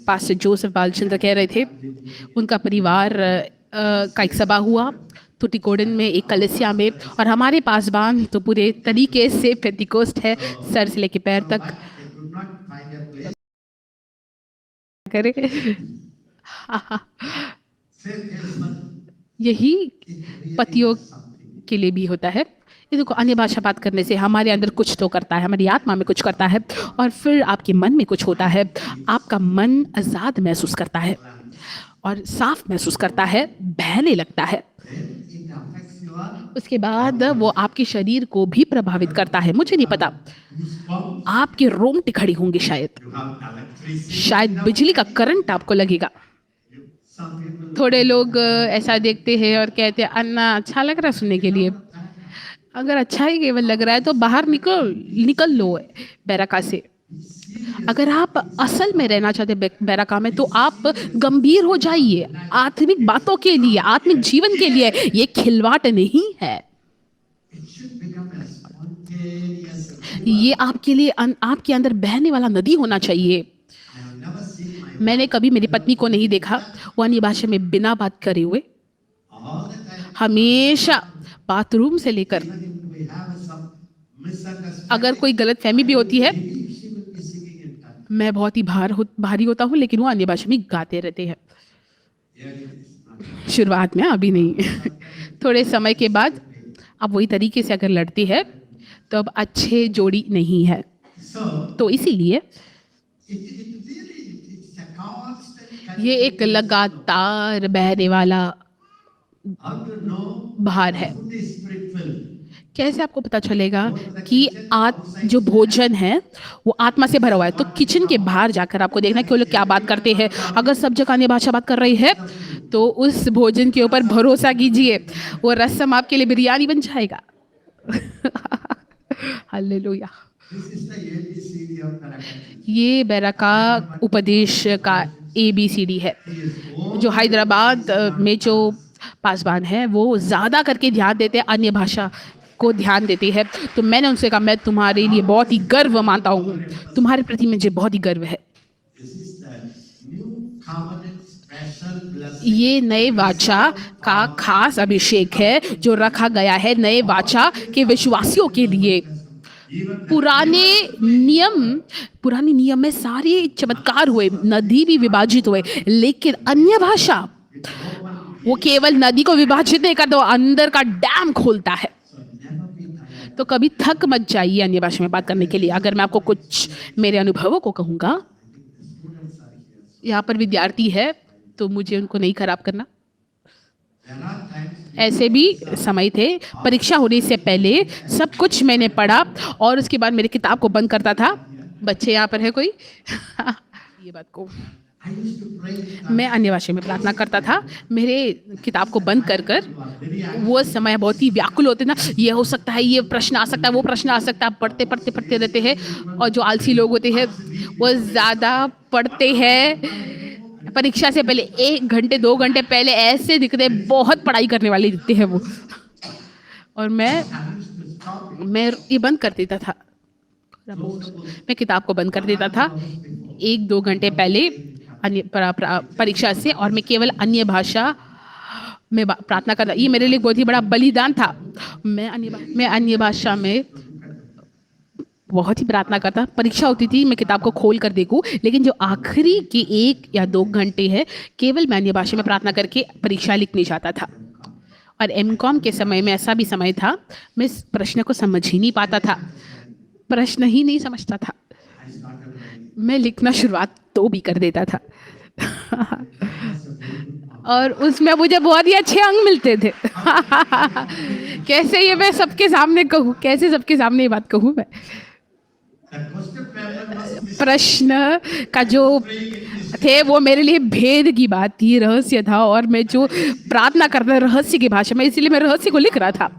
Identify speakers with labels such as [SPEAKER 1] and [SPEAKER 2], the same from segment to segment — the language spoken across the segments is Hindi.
[SPEAKER 1] पास्टर जोसेफ बालचंद्र कह रहे थे, उनका परिवार का एक सभा हुआ तुटिकोड़न में, एक कलिसिया में, और हमारे पासबान तो पूरे तरीके से पेंटिकोस्ट है, सर से लेके पैर तक करे। यही पतियों के लिए भी होता है। ये देखो, अन्य भाषा बात करने से हमारे अंदर कुछ तो करता है, हमारी आत्मा में कुछ करता है, और फिर आपके मन में कुछ होता है। आपका मन आज़ाद महसूस करता है और साफ महसूस करता है, बहने लगता है। उसके बाद वो आपके शरीर को भी प्रभावित करता है। मुझे नहीं पता, आपके रोंगटे खड़े होंगे, शायद बिजली का करंट आपको लगेगा। थोड़े लोग ऐसा देखते हैं और कहते हैं, अन्ना अच्छा लग रहा है सुनने के लिए। अगर अच्छा ही केवल लग रहा है तो बाहर निकल लो बैरका से। अगर आप असल में रहना चाहते बैरका में, तो आप गंभीर हो जाइए आत्मिक बातों के लिए, आत्मिक जीवन के लिए। ये खिलवाड़ नहीं है, ये आपके लिए आपके अंदर बहने वाला नदी होना चाहिए। मैंने कभी मेरी पत्नी को नहीं देखा वो अन्य भाषा में बिना बात करे हुए, हमेशा बाथरूम से लेकर, अगर कोई गलत फहमी भी होती है, मैं बहुत ही भारी होता हूँ, लेकिन वो अन्य भाषा में गाते रहते हैं। शुरुआत में, अभी नहीं। थोड़े समय के बाद अब वही तरीके से अगर लड़ती है तो अब अच्छे जोड़ी नहीं है। तो इसीलिए ये एक लगातार बहने वाला भार है। कैसे आपको पता चलेगा कि जो भोजन है वो आत्मा से भरा हुआ है? तो किचन के बाहर जाकर आपको देखना कि वो लोग क्या बात करते हैं। अगर सब जगह अन्य भाषा बात कर रही है तो उस भोजन के ऊपर भरोसा कीजिए, वो रस्म आपके लिए बिरयानी बन जाएगा। हालेलुया। ये बैरका उपदेश का ABCD है। जो हैदराबाद में जो पासबान है वो ज़्यादा करके ध्यान देते हैं, अन्य भाषा को ध्यान देते हैं। तो मैंने उनसे कहा, मैं तुम्हारे लिए बहुत ही गर्व मानता हूँ, तुम्हारे प्रति मुझे बहुत ही गर्व है। ये नए वाचा का खास अभिषेक है जो रखा गया है नए वाचा के विश्वासियों के लिए। पुराने नियम में सारे चमत्कार हुए, नदी भी विभाजित हुए, लेकिन अन्य भाषा वो केवल नदी को विभाजित नहीं करता, अंदर का डैम खोलता है। तो कभी थक मत जाइए अन्य भाषा में बात करने के लिए। अगर मैं आपको कुछ मेरे अनुभवों को कहूँगा, यहाँ पर विद्यार्थी है तो मुझे उनको नहीं खराब करना। ऐसे भी समय थे, परीक्षा होने से पहले सब कुछ मैंने पढ़ा और उसके बाद मेरी किताब को बंद करता था। बच्चे यहाँ पर है कोई? ये बात को मैं अन्य भाषा में प्रार्थना करता था, मेरे किताब को बंद कर। वो समय बहुत ही व्याकुल होते ना, ये हो सकता है, ये प्रश्न आ सकता है, वो प्रश्न आ सकता है। पढ़ते रहते हैं, और जो आलसी लोग होते हैं वो ज़्यादा पढ़ते हैं। परीक्षा से पहले 1 घंटे 2 घंटे पहले ऐसे दिखते, बहुत पढ़ाई करने वाले दिखते हैं वो। और मैं ये बंद कर देता था, मैं किताब को बंद कर देता था 1-2 घंटे पहले परीक्षा से, और मैं केवल अन्य भाषा में प्रार्थना करता। ये मेरे लिए बहुत ही बड़ा बलिदान था। मैं अन्य भाषा में बहुत ही प्रार्थना करता। परीक्षा होती थी, मैं किताब को खोल कर देखूं, लेकिन जो आखिरी के 1 या 2 घंटे है, केवल मैं अन्य भाषा में प्रार्थना करके परीक्षा लिखने जाता था। और MCOM के समय में ऐसा भी समय था, मैं इस प्रश्न को समझ ही नहीं पाता था, प्रश्न ही नहीं समझता था, मैं लिखना शुरुआत तो भी कर देता था। और उसमें मुझे बहुत ही अच्छे अंक मिलते थे। कैसे ये मैं सबके सामने कहूँ, कैसे सबके सामने ये बात कहूँ मैं? प्रश्न का जो थे वो मेरे लिए भेद की बात थी, रहस्य था, और मैं जो प्रार्थना करता रहस्य की भाषा में, इसीलिए मैं रहस्य को लिख रहा था।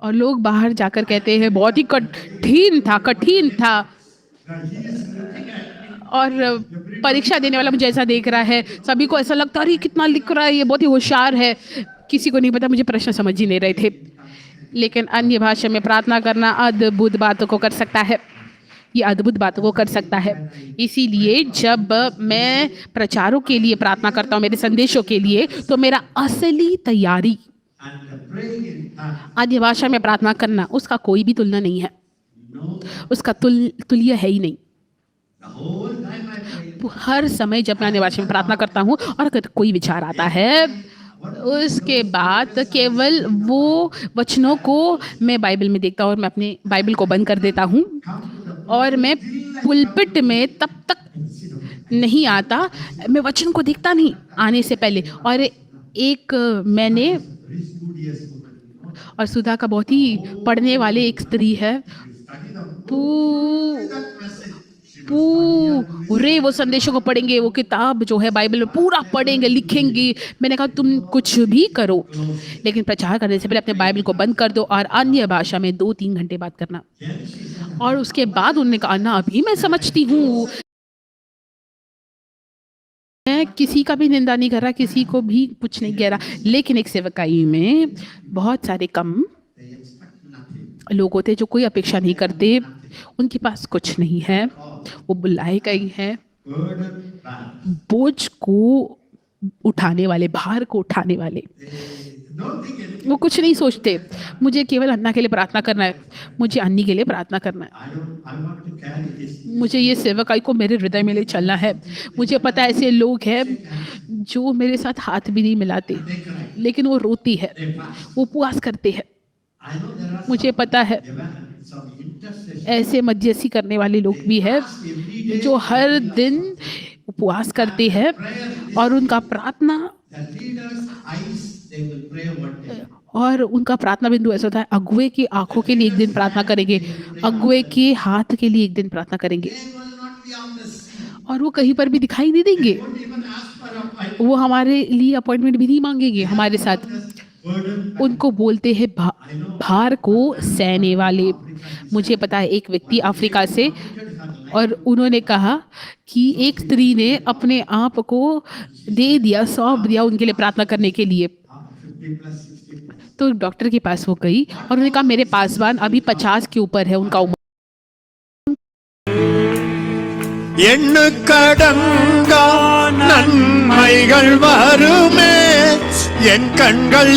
[SPEAKER 1] और लोग बाहर जाकर कहते हैं बहुत ही कठिन था। और परीक्षा देने वाला मुझे ऐसा देख रहा है, सभी को ऐसा लगता है अरे कितना लिख रहा है, ये बहुत ही होशियार है। किसी को नहीं पता मुझे प्रश्न समझ ही नहीं रहे थे। लेकिन अन्य भाषा में प्रार्थना करना अद्भुत बातों को कर सकता है। ये अद्भुत बात वो कर सकता है। इसीलिए जब मैं प्रचारों के लिए प्रार्थना करता हूँ, मेरे संदेशों के लिए, तो मेरा असली तैयारी
[SPEAKER 2] and praying in tongues.
[SPEAKER 1] अन्य भाषा में प्रार्थना करना, उसका कोई भी तुलना नहीं है,
[SPEAKER 2] No,
[SPEAKER 1] उसका तुल्य है ही नहीं।
[SPEAKER 2] the whole time I pray.
[SPEAKER 1] तो हर समय जब मैं अन्य भाषा में प्रार्थना करता हूँ और अगर कोई विचार आता है, उसके बाद केवल वो वचनों को मैं बाइबल में देखता हूँ और मैं अपने बाइबल को बंद कर देता हूँ
[SPEAKER 2] Come to the
[SPEAKER 1] और मैं पुलपिट में तब तक नहीं आता, मैं वचन को देखता नहीं आने से पहले। और एक मैंने
[SPEAKER 2] very studious woman, you know.
[SPEAKER 1] और सुधा का बहुत ही पढ़ने वाले एक स्त्री है,
[SPEAKER 2] Study the
[SPEAKER 1] पू
[SPEAKER 2] that message. She will study and
[SPEAKER 1] पूरे वो संदेशों को पढ़ेंगे, वो किताब जो है बाइबल में पूरा पढ़ेंगे, लिखेंगे। मैंने कहा तुम कुछ भी करो, लेकिन प्रचार करने से पहले अपने बाइबल को बंद कर दो और अन्य भाषा में 2-3 घंटे बात करना।
[SPEAKER 2] then she said,
[SPEAKER 1] और उसके बाद उन्होंने कहा ना अभी मैं समझती हूँ, मैं किसी का भी निंदा नहीं कर रहा, किसी को भी कुछ नहीं कह रहा, लेकिन एक सेवकाई में बहुत सारे कम
[SPEAKER 2] they expect nothing.
[SPEAKER 1] लोग होते जो कोई अपेक्षा नहीं करते, उनके पास कुछ नहीं है, वो बुलाए गए हैं
[SPEAKER 2] Burden bearer.
[SPEAKER 1] बोझ को उठाने वाले, भार को उठाने वाले।
[SPEAKER 2] They don't think anything.
[SPEAKER 1] वो कुछ नहीं सोचते, मुझे केवल अन्ना के लिए प्रार्थना करना है, मुझे अन्नी के लिए प्रार्थना करना है,
[SPEAKER 2] I want to carry this.
[SPEAKER 1] मुझे ये सेवकाई को मेरे हृदय में ले चलना है। मुझे पता है ऐसे लोग हैं जो मेरे साथ हाथ भी नहीं मिलाते,
[SPEAKER 2] They cry.
[SPEAKER 1] लेकिन वो रोती है,
[SPEAKER 2] They fast.
[SPEAKER 1] वो उपवास करते हैं।
[SPEAKER 2] I know there are
[SPEAKER 1] मुझे पता है
[SPEAKER 2] some intercession.
[SPEAKER 1] ऐसे मध्यस्थी करने वाले लोग भी हैं
[SPEAKER 2] Fast every day.
[SPEAKER 1] जो हर दिन उपवास करते हैं और उनका प्रार्थना
[SPEAKER 2] The leader's eyes, they will pray one day.
[SPEAKER 1] और उनका प्रार्थना बिंदु ऐसा होता है, अगुए की आंखों के लिए एक दिन प्रार्थना करेंगे, अगुए के हाथ के लिए एक दिन प्रार्थना करेंगे,
[SPEAKER 2] They will not be on the scene.
[SPEAKER 1] और वो कहीं पर भी दिखाई नहीं देंगे।
[SPEAKER 2] Don't even ask for a fight.
[SPEAKER 1] वो हमारे लिए अपॉइंटमेंट भी नहीं मांगेंगे हमारे साथ।
[SPEAKER 2] Burden.
[SPEAKER 1] उनको बोलते हैं भार को सहने वाले। मुझे पता है एक व्यक्ति अफ्रीका से, और उन्होंने कहा कि एक स्त्री ने अपने आप को दे दिया, सौंप दिया उनके लिए प्रार्थना करने के लिए।
[SPEAKER 2] 50 plus 60 plus.
[SPEAKER 1] तो डॉक्टर के पास वो गई और उन्होंने कहा मेरे पासवान अभी 50 के ऊपर है उनका उम्र।
[SPEAKER 3] எண்ணுக்கடங்கா நன்மைகள் வருமே என் கண்கள்